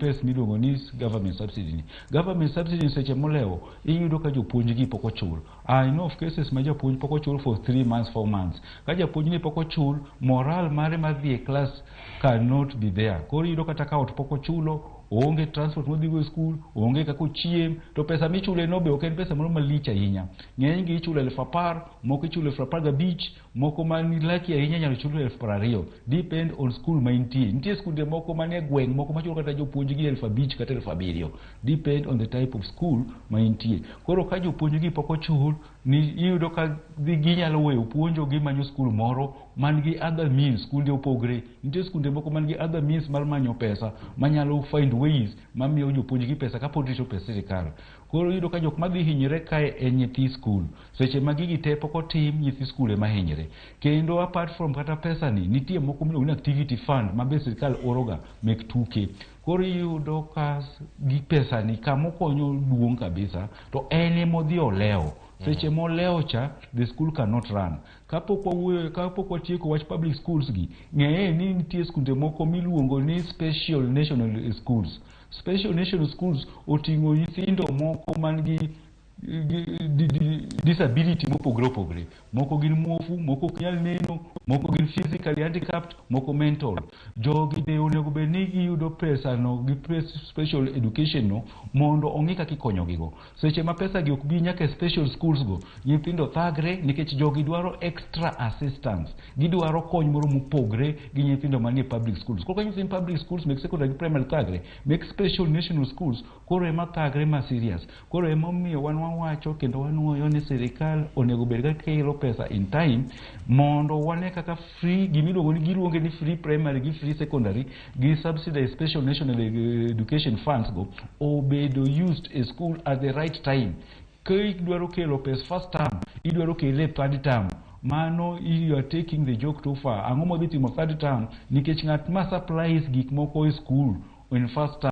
pes miluongo ni government subsidy. Government subsidy seche molewo iyudo ka jopuonj gi pok ochul. I know of cases ma japuonj pok ochul for 3 months 4 months. Ka japuonj ni pok ochul, moral mare mar dhi e class cannot be there. Koro iyudo kata ka ot pok ochulo, onge transport modhi go school, onge kako chiem, to pesa michule no be ok en pesa moro malich ahinya. Ng'eny gi ichulo 10,000, moko ichulo 15,000, moko man laki ahinya nyalo chulo 20,000. Depend on school ma intie. Nitie skunde moko manie gweng' moko machulo kata jopuonj gi 5,000 kata 7,000. Depend on the type of school ma intie. Koro ka jopuonj gi pok ochul, ni iyudo ka ginyalo weyo puonjo gi manyo school moro man gi other means. Skunde opogre. Nitie skunde moko man gi other means mar manyo pesa manyalo find ways mamiyo jopuonj gi pesa kapod rito pesa sirkal. Koro iyudo ka jok madhi hinyre kae e nyithi skul. Seche ma gigi te pok otim, nyithi skul ema hinyre. Kendo apart from kata pesa ni, nitie moko miluongo ni activity fund ma be sirkal oroga mek tuke. Koro iyudo ka gi pesa ni kamokonyo duong' kabisa to en emodhi olewo. Seche molewo cha, the school cannot run. Kapok watieko wach public schools gi, ng'eye ni nitie skunde moko miluongo ni special national schools. Special national schools oting'o nyithindo moko man gi disability mopogre opogre. Moko gin muofu, moko ok nyal neno, moko gin physically handicapped, moko mental. Jogi be onego bed ni giyudo pesa no gi special education no mondo ong'i kaka ikonyo gigo. Seche ma pesa gi ok bi nyaka special schools go, nyithindo thagre nikech jogi dwaro extra assistance. Gidwaro kony moro mopogre gi nyithindo manie public schools. Koro nyithindo public schools mek secondary primary thagre, mek special national schools koro ema thagre ma serious. Koro ema omiyo wan wacho kendo wanuoyo ni sirkal onego bed ka kelo pesa in time mondo wane kaka free gimiluongo ni giluonge ni free primary gi free secondary gi subsidized special national education funds go obedo used in school at the right time. Ka idwaro kelo pesa first term, idwaro kele third term, mano you are taking the joke too far. Ang'o modhi timo third term nikech ng'at ma supplies gik moko e school in first term